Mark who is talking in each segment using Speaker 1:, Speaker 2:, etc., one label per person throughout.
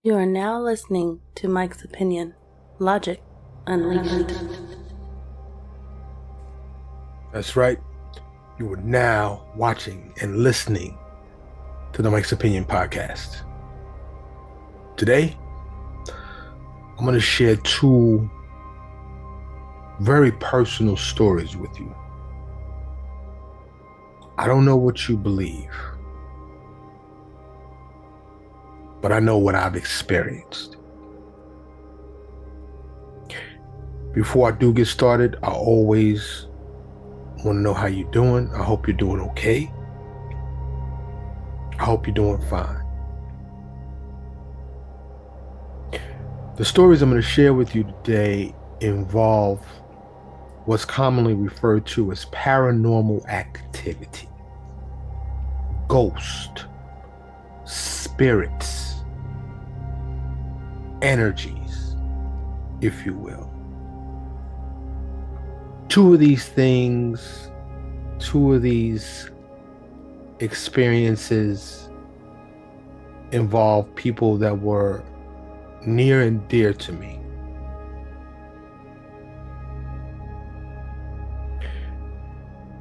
Speaker 1: You are now listening to Mike's Opinion, Logic Unleashed.
Speaker 2: That's right. You are now watching and listening to the Mike's Opinion podcast. Today, I'm going to share two very personal stories with you. I don't know what you believe, but I know what I've experienced. Before I do get started, I always want to know how you're doing. I hope you're doing okay. I hope you're doing fine. The stories I'm going to share with you today involve what's commonly referred to as paranormal activity, ghost, spirits, energies, if you will. Two of these experiences involve people that were near and dear to me.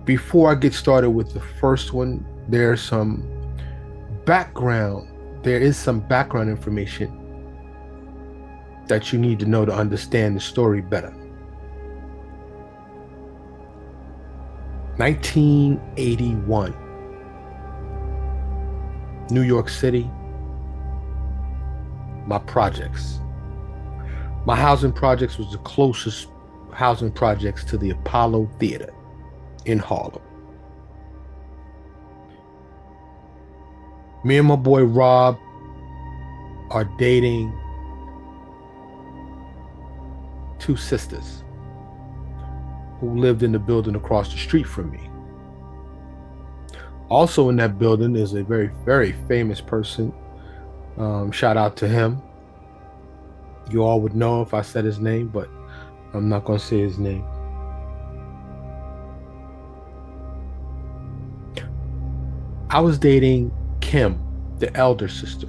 Speaker 2: Before I get started with the first one, there is some background information that you need to know to understand the story better. 1981, New York City, my projects. My housing projects was the closest housing projects to the Apollo Theater in Harlem. Me and my boy Rob are dating two sisters who lived in the building across the street from me. Also in that building is a very, very famous person. Shout out to him. You all would know if I said his name, but I'm not going to say his name. I was dating Kim, the elder sister.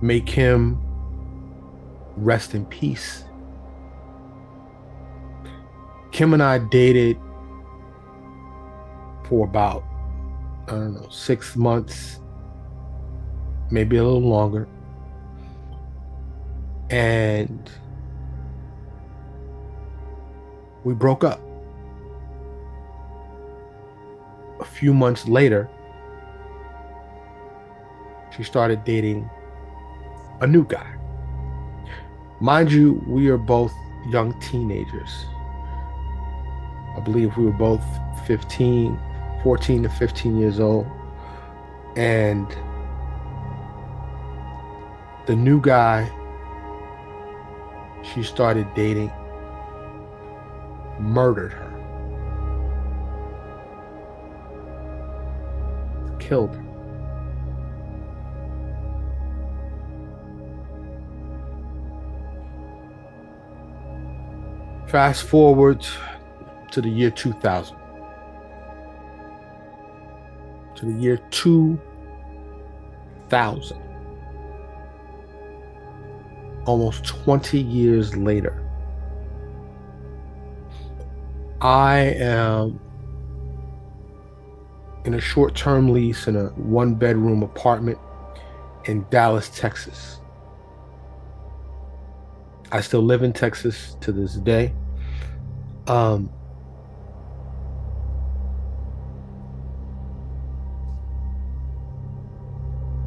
Speaker 2: May Kim rest in peace. Kim and I dated for about, 6 months, maybe a little longer. And we broke up. A few months later, she started dating a new guy. Mind you, we are both young teenagers. I believe we were both 14 to 15 years old. And the new guy she started dating murdered her. Killed her. Fast forward to the year 2000. To the year 2000. Almost 20 years later. I am in a short-term lease in a one-bedroom apartment in Dallas, Texas. I still live in Texas to this day.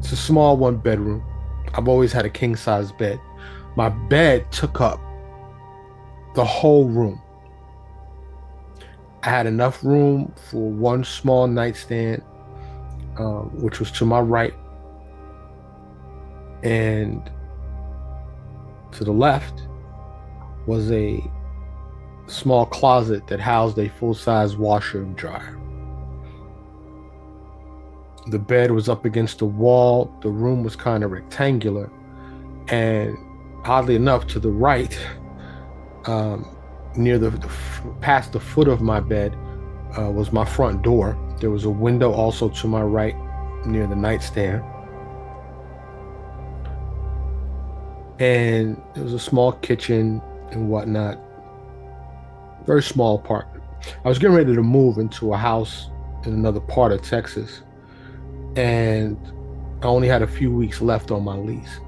Speaker 2: It's a small one-bedroom. I've always had a king-size bed. My bed took up the whole room. I had enough room for one small nightstand, which was to my right, and to the left was a small closet that housed a full-size washer and dryer. The bed was up against the wall. The room was kind of rectangular, and oddly enough, to the right, past the foot of my bed, was my front door. There was a window also to my right, near the nightstand. And it was a small kitchen and whatnot. Very small apartment. I was getting ready to move into a house in another part of Texas, and I only had a few weeks left on my lease.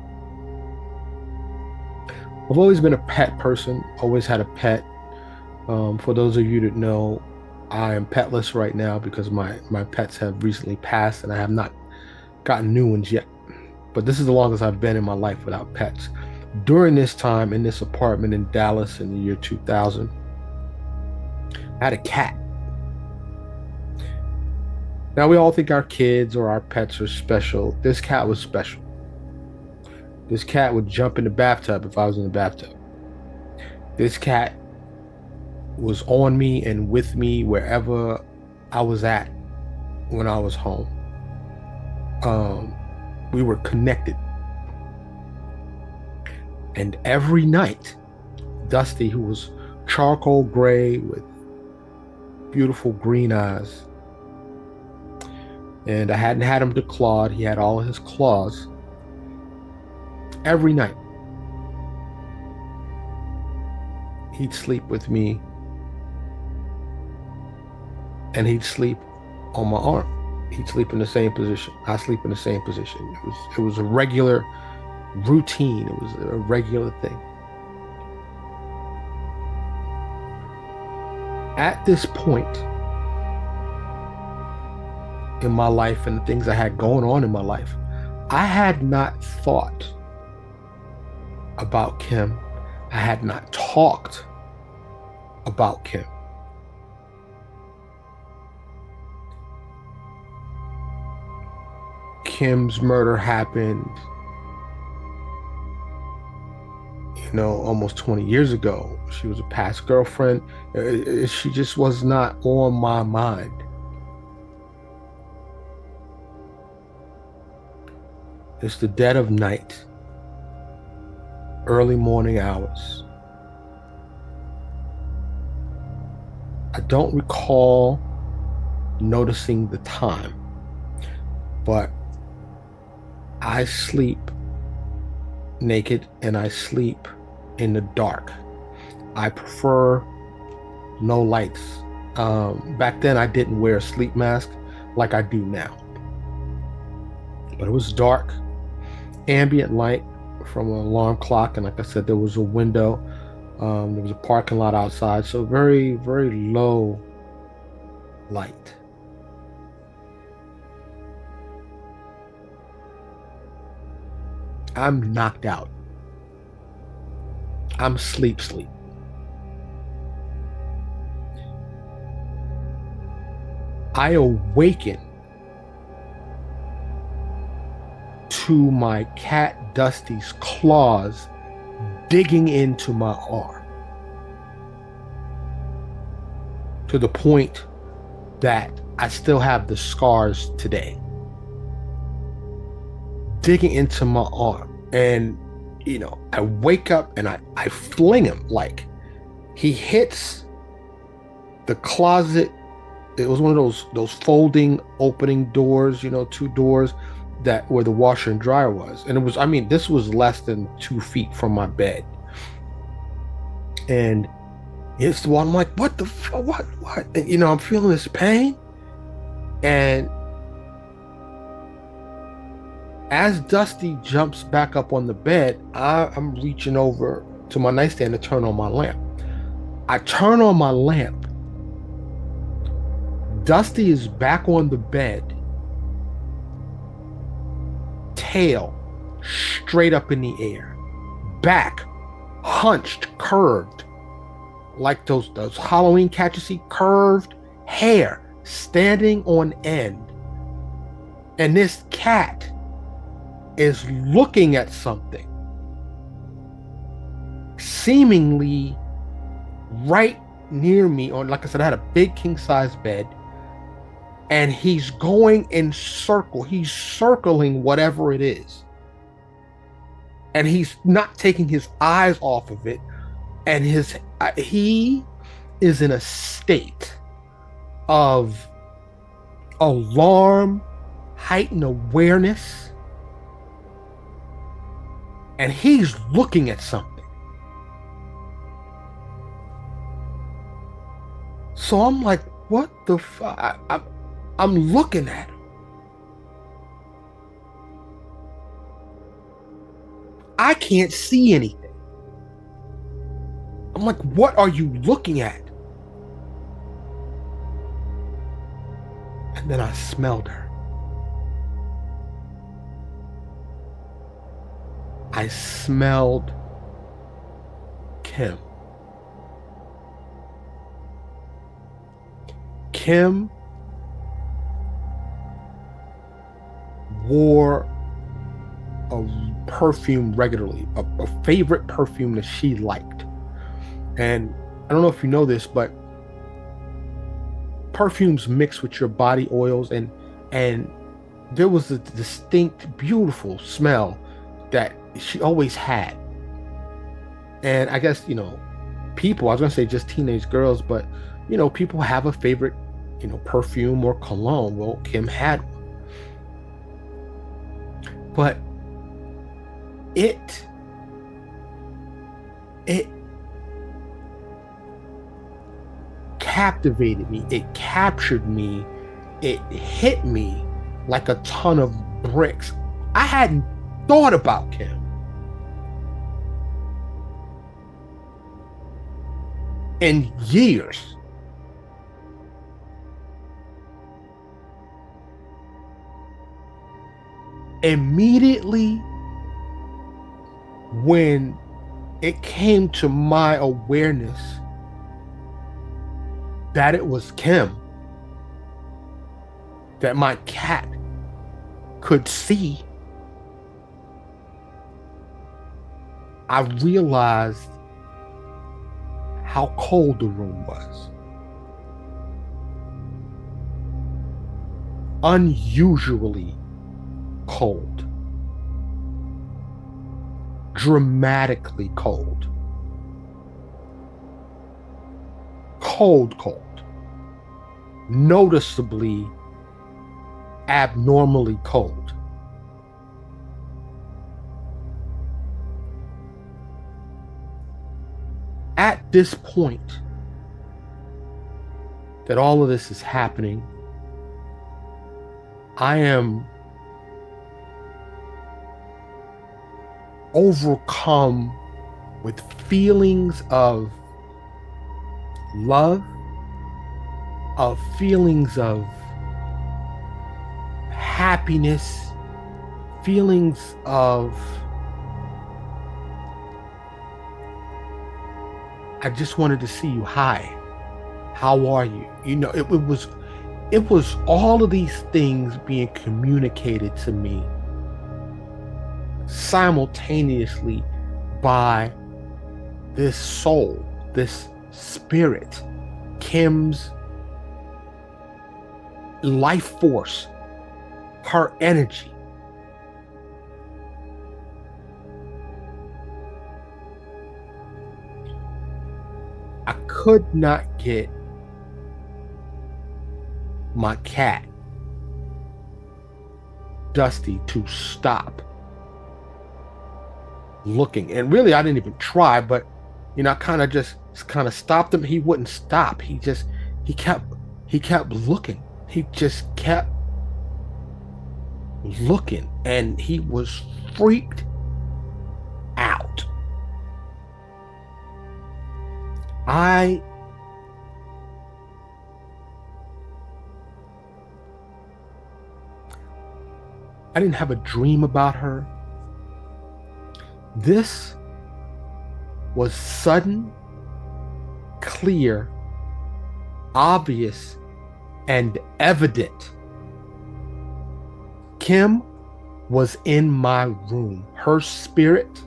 Speaker 2: I've always been a pet person, always had a pet. For those of you that know, I am petless right now because my pets have recently passed and I have not gotten new ones yet. But this is the longest I've been in my life without pets. During this time in this apartment in Dallas in the year 2000, I had a cat. Now we all think our kids or our pets are special. This cat was special. This cat would jump in the bathtub if I was in the bathtub. This cat was on me and with me wherever I was at when I was home. We were connected. And every night, Dusty, who was charcoal gray with beautiful green eyes, and I hadn't had him declawed, he had all of his claws. Every night, he'd sleep with me and he'd sleep on my arm. He'd sleep in the same position. I sleep in the same position. It was a regular routine. It was a regular thing. At this point in my life and the things I had going on in my life, I had not thought about Kim. I had not talked about Kim. Kim's murder happened, almost 20 years ago. She was a past girlfriend. She just was not on my mind. It's the dead of night, early morning hours. I don't recall noticing the time, but I sleep naked and I sleep in the dark. I prefer no lights. Back then I didn't wear a sleep mask like I do now. But it was dark, ambient light from an alarm clock, and like I said, there was a window. There was a parking lot outside, so very, very low light. I'm knocked out. I'm sleep. I awaken to my cat Dusty's claws digging into my arm, to the point that I still have the scars today, digging into my arm. And I wake up and I fling him. Like, he hits the closet. It was one of those folding opening doors, two doors that where the washer and dryer was. And it was, this was less than 2 feet from my bed. And it's the one, I'm like, what the fuck? What? And, I'm feeling this pain. And as Dusty jumps back up on the bed, I'm reaching over to my nightstand to turn on my lamp. I turn on my lamp. Dusty is back on the bed, tail straight up in the air, back hunched, curved, like those Halloween cats you see, curved, hair standing on end. And this cat is looking at something seemingly right near me. On, like I said, I had a big king size bed, and he's going in circle. He's circling whatever it is, and he's not taking his eyes off of it. And he is in a state of alarm, heightened awareness, and he's looking at something. So I'm like, what the fuck? I'm looking at him. I can't see anything. I'm like, what are you looking at? And then I smelled her. I smelled Kim. Kim wore a perfume regularly, a favorite perfume that she liked. And I don't know if you know this, but perfumes mix with your body oils, and there was a distinct, beautiful smell that she always had. And I guess, people, I was gonna say just teenage girls, but people have a favorite, perfume or cologne. Well, Kim had one. But it captivated me, it captured me, it hit me like a ton of bricks. I hadn't thought about Kim in years. Immediately when it came to my awareness that it was Kim, that my cat could see, I realized how cold the room was. Unusually cold. Dramatically cold. Cold. Noticeably, abnormally cold. At this point that all of this is happening, I am overcome with feelings of love, of feelings of happiness, feelings of I just wanted to see you. Hi, how are you? It was all of these things being communicated to me simultaneously by this soul, this spirit, Kim's life force, her energy. I could not get my cat, Dusty, to stop looking. And really, I didn't even try, but I kind of stopped him. He wouldn't stop. He kept looking. He just kept looking, and he was freaked out. I didn't have a dream about her. This was sudden, clear, obvious, and evident. Kim was in my room. Her spirit,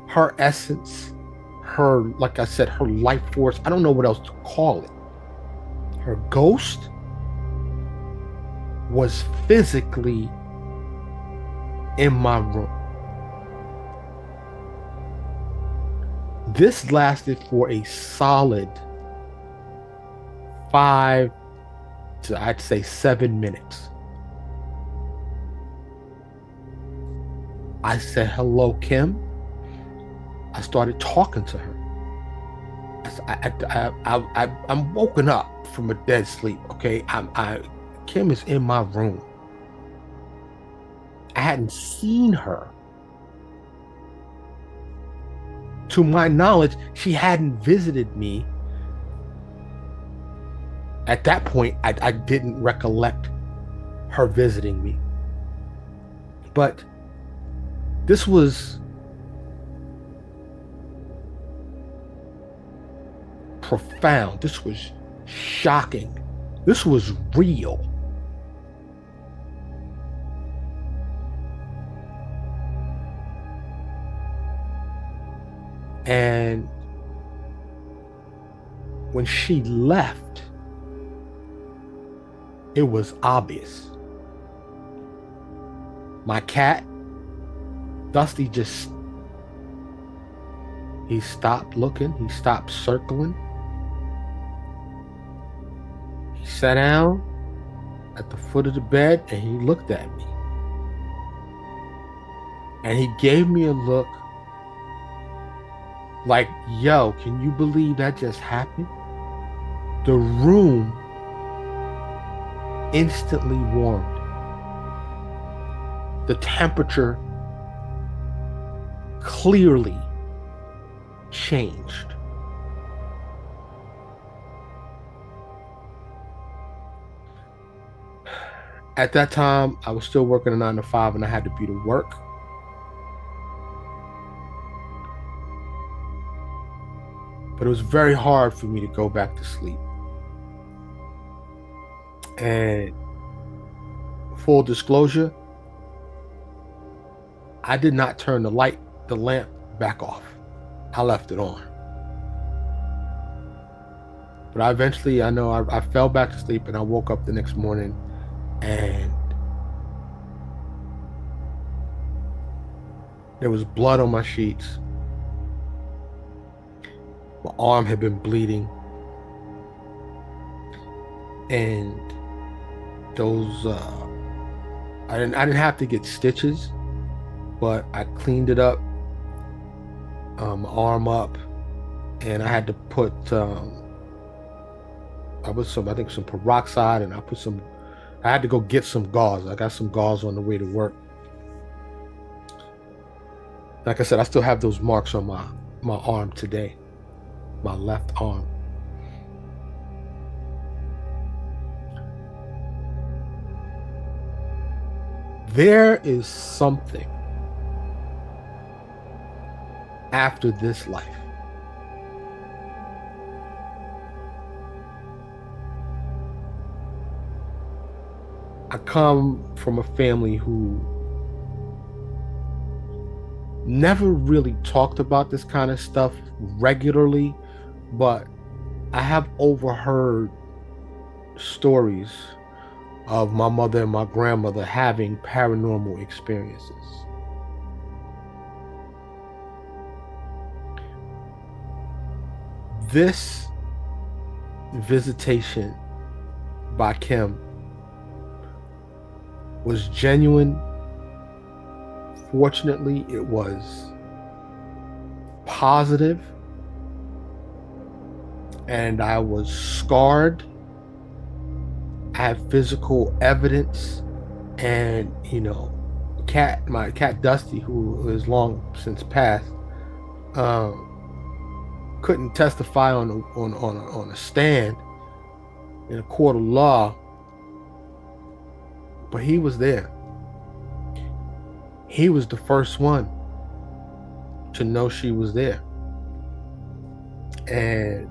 Speaker 2: her essence, her, like I said, her life force, I don't know what else to call it. Her ghost was physically in my room. This lasted for a solid 5 to, I'd say, 7 minutes. I said, "Hello, Kim." I started talking to her. I'm woken up from a dead sleep. Okay, Kim is in my room. I hadn't seen her. To my knowledge, she hadn't visited me. At that point, I didn't recollect her visiting me. But this was profound. This was shocking. This was real. And when she left, it was obvious. My cat, Dusty, he stopped looking, he stopped circling. He sat down at the foot of the bed and he looked at me. And he gave me a look like, yo, can you believe that just happened? The room instantly warmed. The temperature clearly changed. At that time, I was still working a 9 to 5 and I had to be to work. But it was very hard for me to go back to sleep. And full disclosure, I did not turn the lamp back off. I left it on. But I fell back to sleep and I woke up the next morning and there was blood on my sheets. My arm had been bleeding. And those, I didn't have to get stitches, but I cleaned it up, my arm up, and I had to put, I think some peroxide, and I had to go get some gauze. I got some gauze on the way to work. Like I said, I still have those marks on my arm today, my left arm. There is something after this life. I come from a family who never really talked about this kind of stuff regularly, but I have overheard stories of my mother and my grandmother having paranormal experiences. This visitation by Kim was genuine. Fortunately, it was positive, and I was scarred. I have physical evidence, and my cat Dusty, who is long since passed, couldn't testify on a stand in a court of law, but he was there. He was the first one to know she was there. And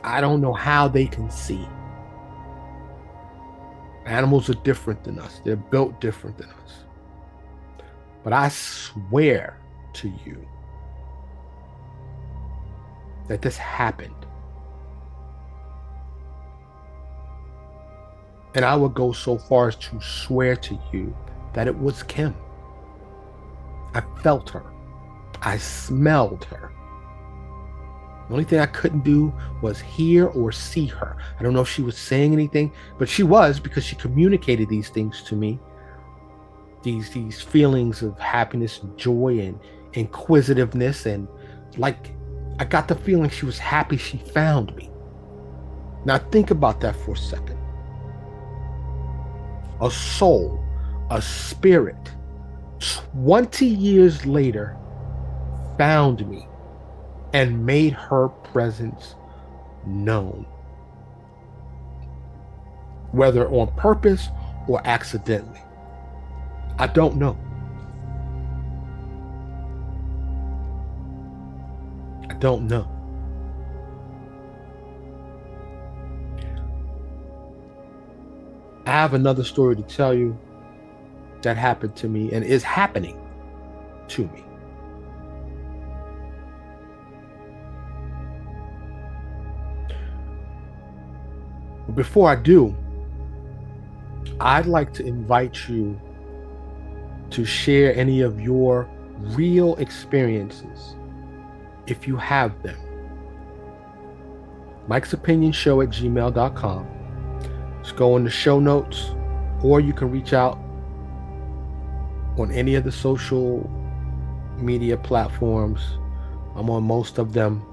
Speaker 2: I don't know how they can see. Animals are different than us. They're built different than us. But I swear to you that this happened. And I would go so far as to swear to you that it was Kim. I felt her. I smelled her. The only thing I couldn't do was hear or see her. I don't know if she was saying anything, but she was, because she communicated these things to me. these feelings of happiness and joy and inquisitiveness, and like I got the feeling she was happy she found me. Now think about that for a second. A soul, a spirit, 20 years later found me and made her presence known, whether on purpose or accidentally. I don't know. I don't know. I have another story to tell you that happened to me and is happening to me. But before I do, I'd like to invite you to share any of your real experiences if you have them. Mike's Opinion Show at gmail.com. Just go in the show notes, or you can reach out on any of the social media platforms. I'm on most of them.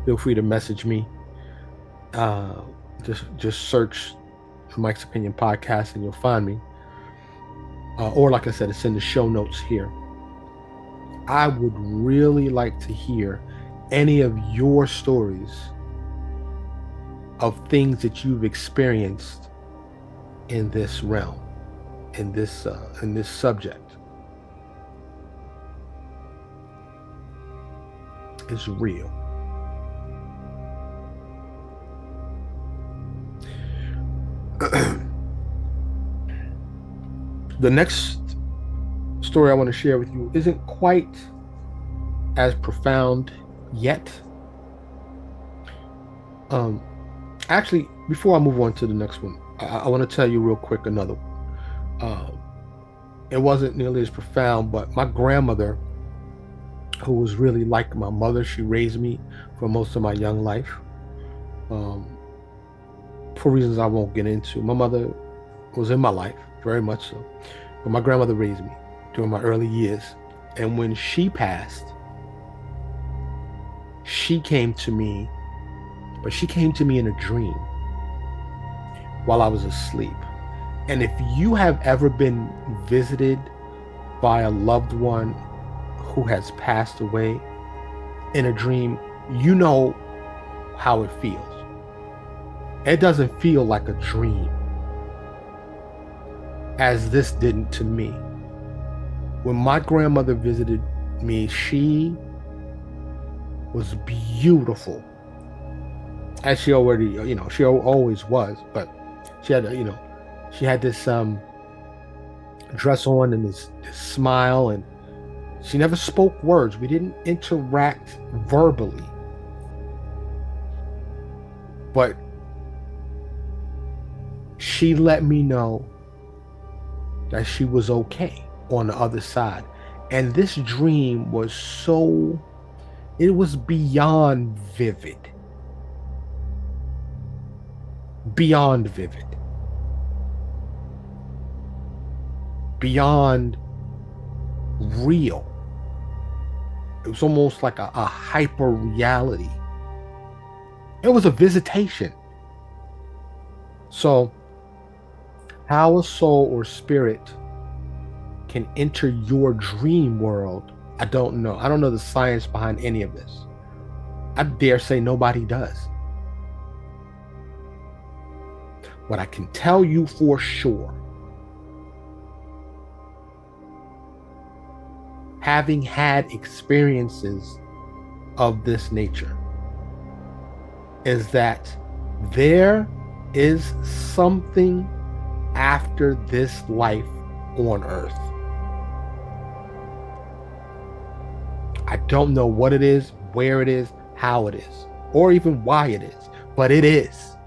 Speaker 2: Feel free to message me. Just search Mike's Opinion Podcast and you'll find me. Or like I said, it's in the show notes here. I would really like to hear any of your stories of things that you've experienced in this realm, in this subject. It's real. The next story I want to share with you isn't quite as profound yet. Actually, before I move on to the next one, I want to tell you real quick another one. It wasn't nearly as profound, but my grandmother, who was really like my mother, she raised me for most of my young life, for reasons I won't get into. My mother was in my life, very much so, but my grandmother raised me during my early years. And when she passed, she came to me, but she came to me in a dream while I was asleep. And if you have ever been visited by a loved one who has passed away in a dream, you know how it feels. It doesn't feel like a dream, as this didn't to me. When my grandmother visited me, she was beautiful, as she already, she always was, but she had, she had this dress on and this smile, and she never spoke words. We didn't interact verbally, but she let me know that she was okay on the other side. And this dream was it was beyond vivid. Beyond vivid. Beyond real. It was almost like a hyper reality. It was a visitation. So, how a soul or spirit can enter your dream world, I don't know. I don't know the science behind any of this. I dare say nobody does. What I can tell you for sure, having had experiences of this nature, is that there is something after this life on earth. I don't know what it is, where it is, how it is, or even why it is, but it is.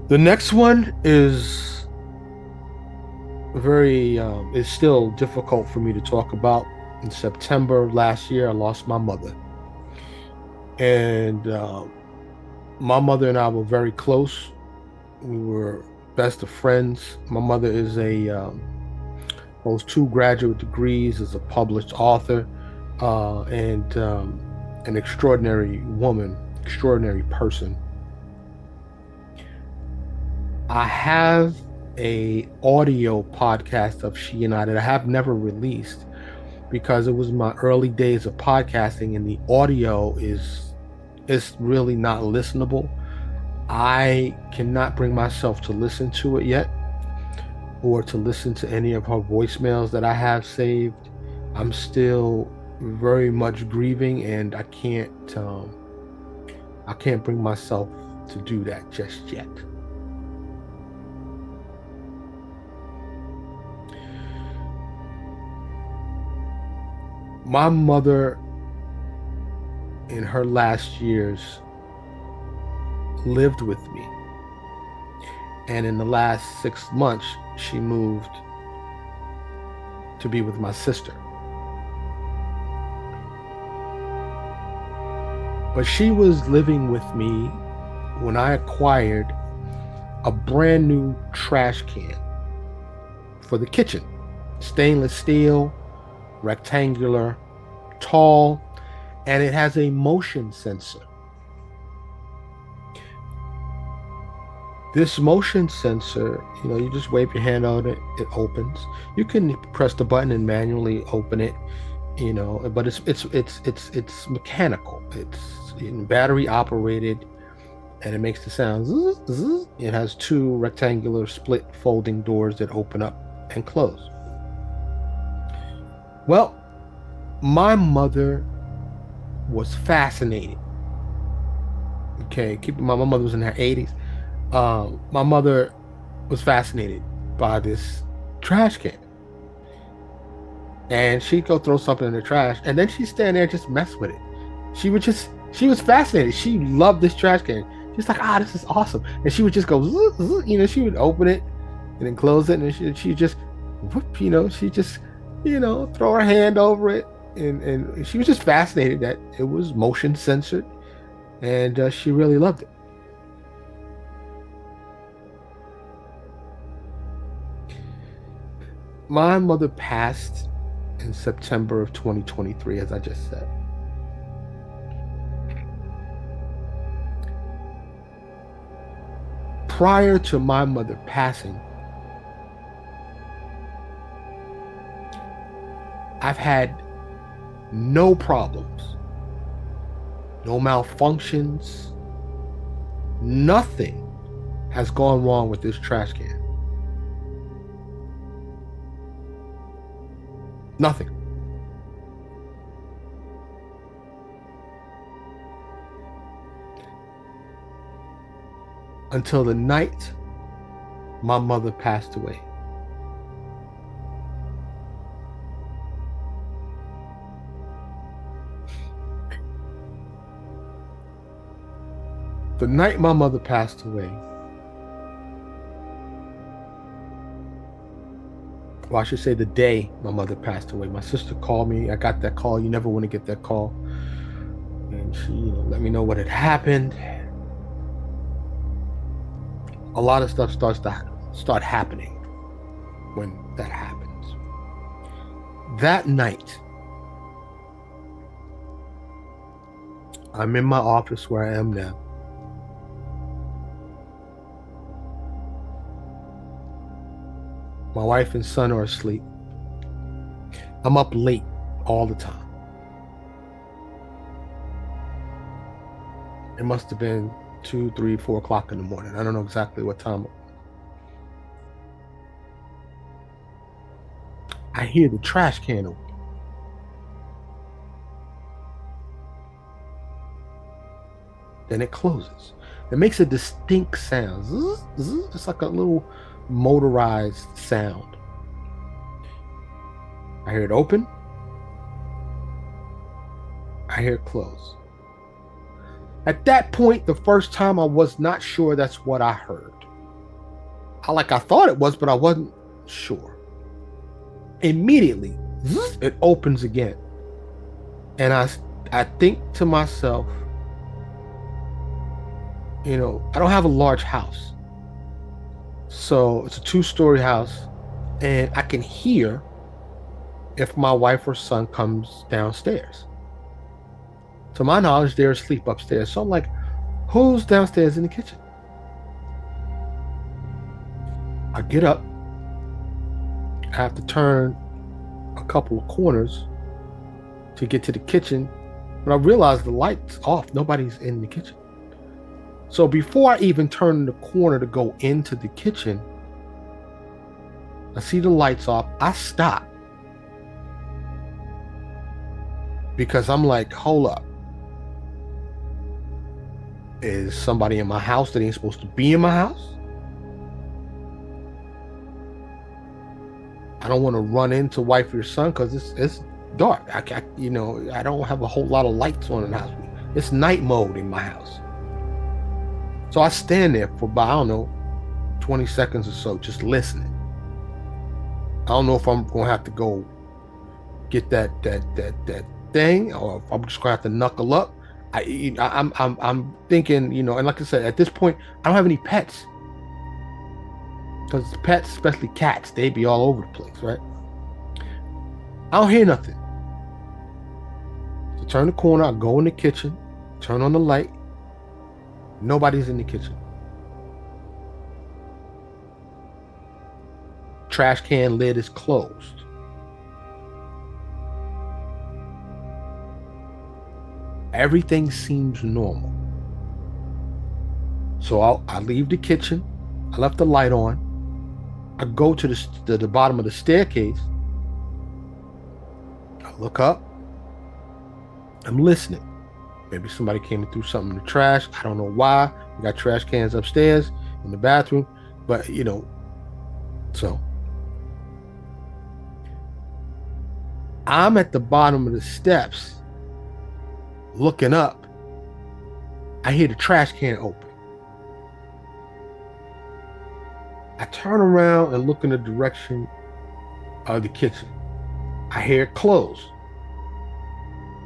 Speaker 2: The next one is is still difficult for me to talk about. In September last year, I lost my mother. And My mother and I were very close. We were best of friends. My mother is holds 2 graduate degrees, is a published author, and an extraordinary woman, extraordinary person. I have a audio podcast of she and I that I have never released because it was my early days of podcasting, and the audio is really not listenable. I cannot bring myself to listen to it yet, or to listen to any of her voicemails that I have saved. I'm still very much grieving, and I can't bring myself to do that just yet. My mother, in her last years, lived with me, and in the last 6 months, she moved to be with my sister. But she was living with me when I acquired a brand new trash can for the kitchen. Stainless steel, rectangular, tall, and it has a motion sensor. This motion sensor, you just wave your hand on it, it opens. You can press the button and manually open it, but it's mechanical. It's battery operated, and it makes the sound zzz, zzz. It has 2 rectangular split folding doors that open up and close. Well, my mother was fascinated. Okay, keep in mind, my mother was in her 80s. My mother was fascinated by this trash can, and she'd go throw something in the trash, and then she'd stand there and just mess with it. She was fascinated. She loved this trash can. She's like, this is awesome. And she would just go, zzz, zzz, she would open it and then close it, and she just, whoop, she just, throw her hand over it, and she was just fascinated that it was motion censored, and she really loved it. My mother passed in September of 2023, as I just said. Prior to my mother passing, I've had no problems, no malfunctions, nothing has gone wrong with this trash can. Nothing. Until the night my mother passed away. The night my mother passed away, well, I should say the day my mother passed away, my sister called me. I got that call. You never want to get that call. And she, let me know what had happened. A lot of stuff starts to start happening when that happens. That night, I'm in my office where I am now. My wife and son are asleep. I'm up late all the time. It must have been 2, 3, 4 o'clock in the morning. I don't know exactly what time. I hear the trash can open. Then it closes. It makes a distinct sound. Zzz, zzz. It's like a little motorized sound. I hear it open. I hear it close. At that point, the first time, I was not sure that's what I heard. I thought it was, but I wasn't sure. Immediately, zzz, it opens again. And I think to myself, I don't have a large house. So it's a 2-story house, and I can hear if my wife or son comes downstairs. To my knowledge, they're asleep upstairs. So I'm like, who's downstairs in the kitchen? I get up. I have to turn a couple of corners to get to the kitchen, but I realize the light's off. Nobody's in the kitchen. So before I even turn the corner to go into the kitchen, I see the lights off. I stop because I'm like, hold up. Is somebody in my house that ain't supposed to be in my house? I don't want to run into wife or son because it's dark. I don't have a whole lot of lights on in the house. It's night mode in my house. So I stand there for about, I don't know, 20 seconds or so, just listening. I don't know if I'm gonna have to go get that thing, or if I'm just gonna have to knuckle up. I'm thinking, and like I said, at this point, I don't have any pets. Because pets, especially cats, they be all over the place, right? I don't hear nothing. So turn the corner, I go in the kitchen, turn on the light. Nobody's in the kitchen. Trash can lid is closed. Everything seems normal. So I leave the kitchen. I left the light on. I go to the bottom of the staircase. I look up. I'm listening. Maybe somebody came and threw something in the trash. I don't know why. We got trash cans upstairs in the bathroom. But, so I'm at the bottom of the steps looking up. I hear the trash can open. I turn around and look in the direction of the kitchen. I hear it close.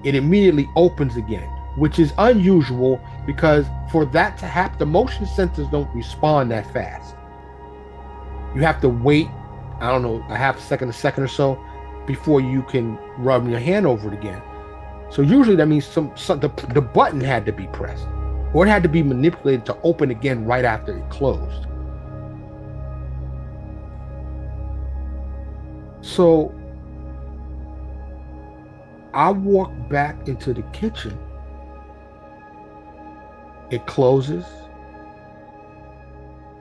Speaker 2: It immediately opens again, which is unusual because for that to happen, the motion sensors don't respond that fast. You have to wait, I don't know, a second or so before you can rub your hand over it again. So usually that means the button had to be pressed, or it had to be manipulated to open again right after it closed. So I walk back into the kitchen. It closes.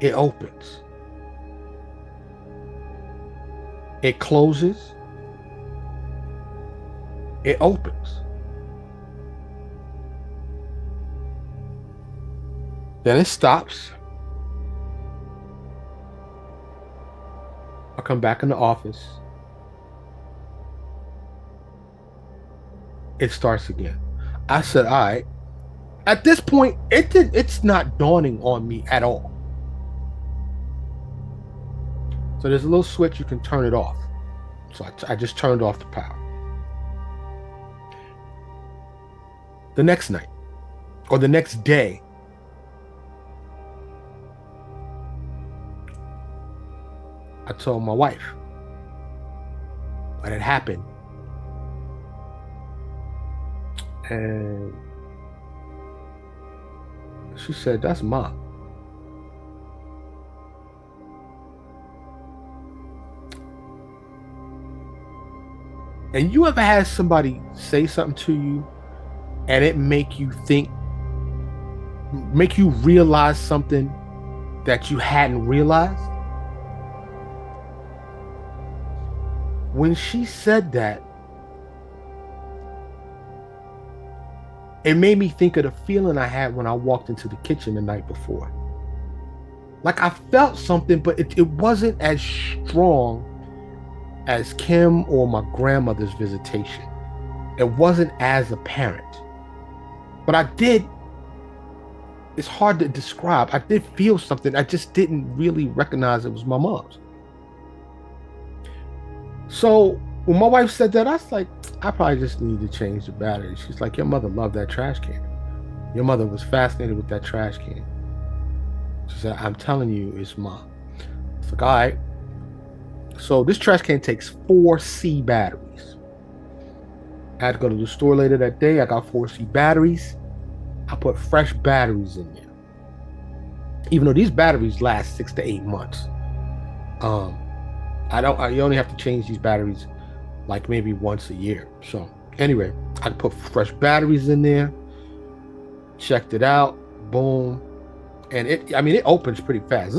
Speaker 2: It opens. It closes. It opens. Then it stops. I come back in the office. It starts again. I said, all right. At this point, it's not dawning on me at all. So there's a little switch, you can turn it off. So I just turned off the power. The next night, or the next day, I told my wife what had happened. And she said, that's Mom. And you ever had somebody say something to you and it make you realize something that you hadn't realized? When she said that, it made me think of the feeling I had when I walked into the kitchen the night before. Like I felt something, but it wasn't as strong as Kim or my grandmother's visitation. It wasn't as apparent. But I did, it's hard to describe. I did feel something. I just didn't really recognize it was my mom's. So when my wife said that, I was like, I probably just need to change the battery. She's like, your mother loved that trash can. Your mother was fascinated with that trash can. I'm telling you, it's mom. It's like, all right. So this trash can takes 4C batteries. I had to go to the store later that day. I got 4C batteries. I put fresh batteries in there. Even though these batteries last 6 to 8 months. Um, you only have to change these batteries like maybe once a year. So anyway, I put fresh batteries in there, checked it out, boom. And it opens pretty fast.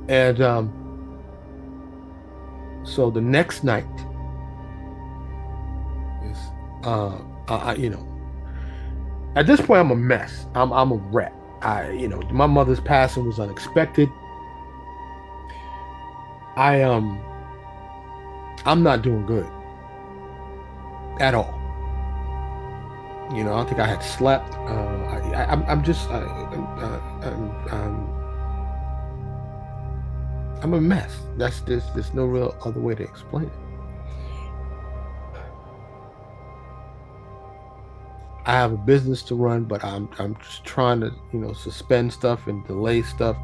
Speaker 2: And so the next night is at this point I'm a mess. I'm a wreck. My mother's passing was unexpected. I'm not doing good at all. I don't think I had slept. I'm just I'm a mess. There's no real other way to explain it. I have a business to run, but I'm just trying to suspend stuff and delay stuff.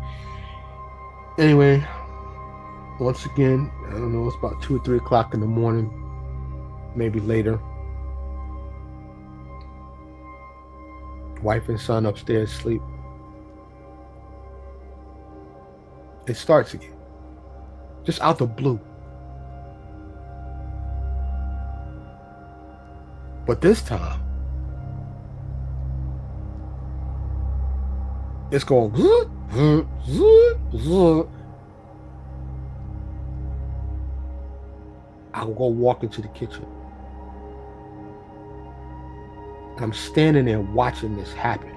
Speaker 2: Anyway, once again, I don't know. It's about 2 or 3 o'clock in the morning, maybe later. Wife and son upstairs sleep. It starts again, just out the blue. But this time, it's going. I'll go walk into the kitchen. And I'm standing there watching this happen.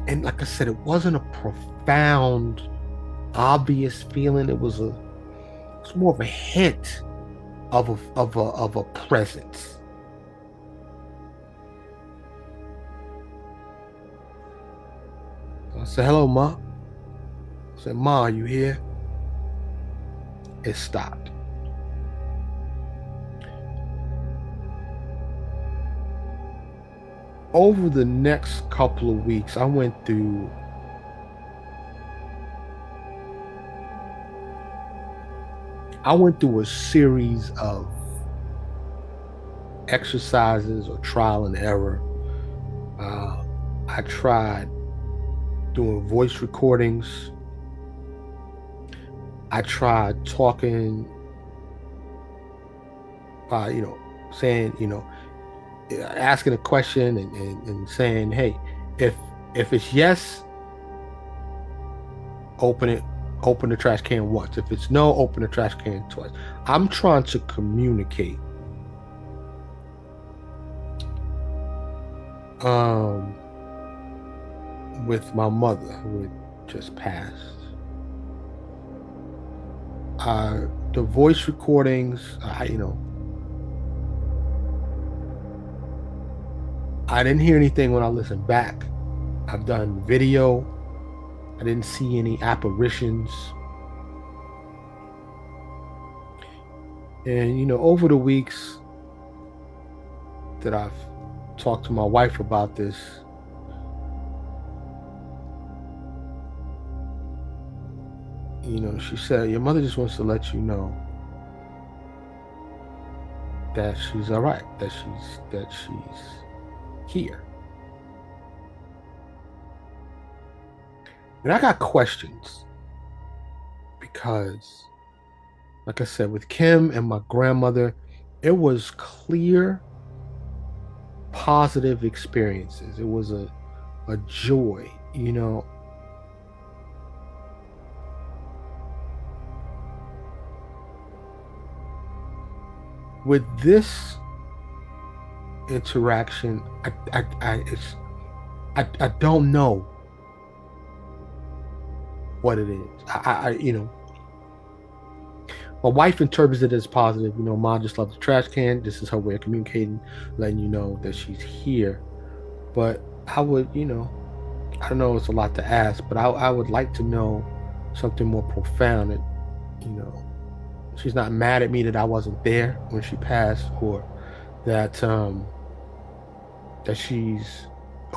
Speaker 2: And like I said, it wasn't a profound, obvious feeling. It's more of a hint of a presence. So I said, "Hello, Ma." I said, "Ma, are you here?" It stopped. Over the next couple of weeks, I went through a series of exercises or trial and error. I tried doing voice recordings. I tried talking, saying, asking a question and saying, "Hey, if it's yes, open the trash can once. If it's no, open the trash can twice." I'm trying to communicate with my mother who had just passed. The voice recordings, I didn't hear anything when I listened back. I've done video. I didn't see any apparitions. And over the weeks that I've talked to my wife about this, she said, "Your mother just wants to let you know that she's all right, that she's here." And I got questions because, like I said, with Kim and my grandmother, it was clear, positive experiences. It was a joy, With this interaction, I don't know what it is. My wife interprets it as positive. Mom just loves the trash can. This is her way of communicating, letting you know that she's here. But I would, I don't know, it's a lot to ask, but I would like to know something more profound. That, she's not mad at me that I wasn't there when she passed, or that that she's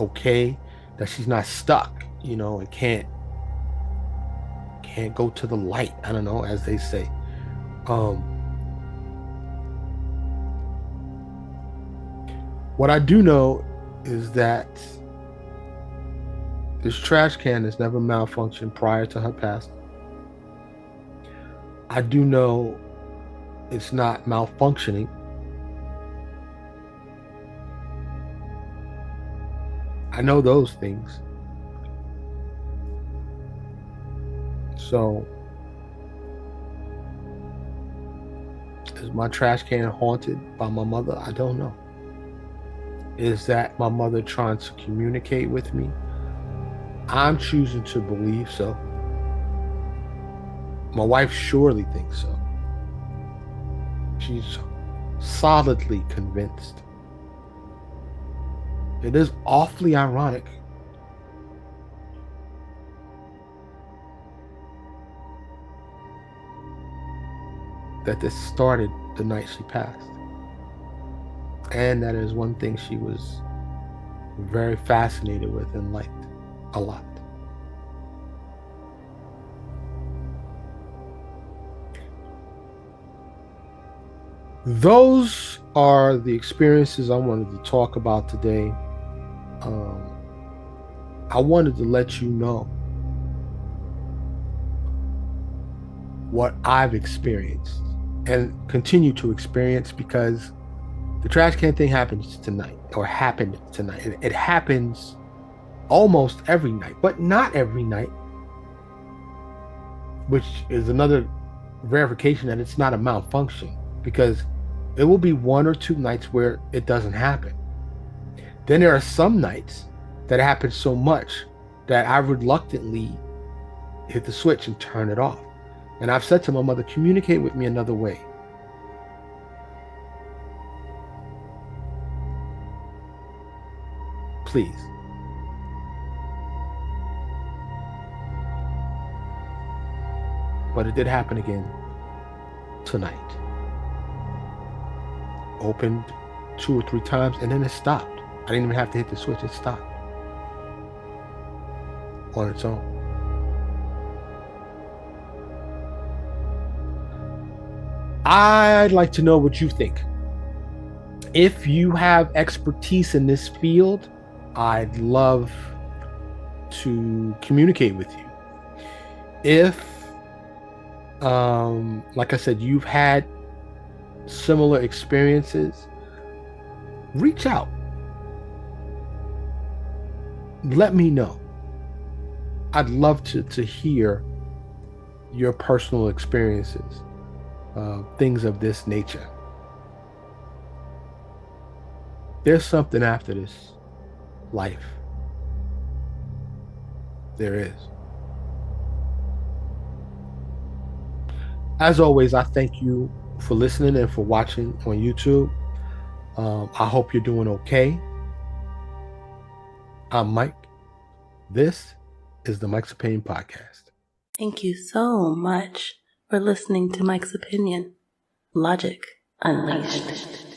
Speaker 2: okay, that she's not stuck, and can't go to the light. I don't know, as they say. What I do know is that this trash can has never malfunctioned prior to her passing. I do know it's not malfunctioning. I know those things. So, is my trash can haunted by my mother? I don't know. Is that my mother trying to communicate with me? I'm choosing to believe so. My wife surely thinks so. She's solidly convinced. It is awfully ironic that this started the night she passed. And that is one thing she was very fascinated with and liked a lot. Those are the experiences I wanted to talk about today. I wanted to let you know what I've experienced and continue to experience, because the trash can thing happens tonight, or happened tonight. It happens almost every night, but not every night, which is another verification that it's not a malfunction, because it will be one or two nights where it doesn't happen. Then there are some nights that happen so much that I reluctantly hit the switch and turn it off. And I've said to my mother, communicate with me another way. Please. But it did happen again tonight. Opened 2 or 3 times and then it stopped. I didn't even have to hit the switch, it stopped on its own. I'd like to know what you think. If you have expertise in this field, I'd love to communicate with you. If, like I said, you've had similar experiences, reach out. Let me know. I'd love to hear your personal experiences, things of this nature. There's something after this life. There is. As always, I thank you for listening and for watching on YouTube. I hope you're doing okay. I'm Mike. This is the Mike's Opinion Podcast.
Speaker 1: Thank you so much for listening to Mike's Opinion. Logic Unleashed.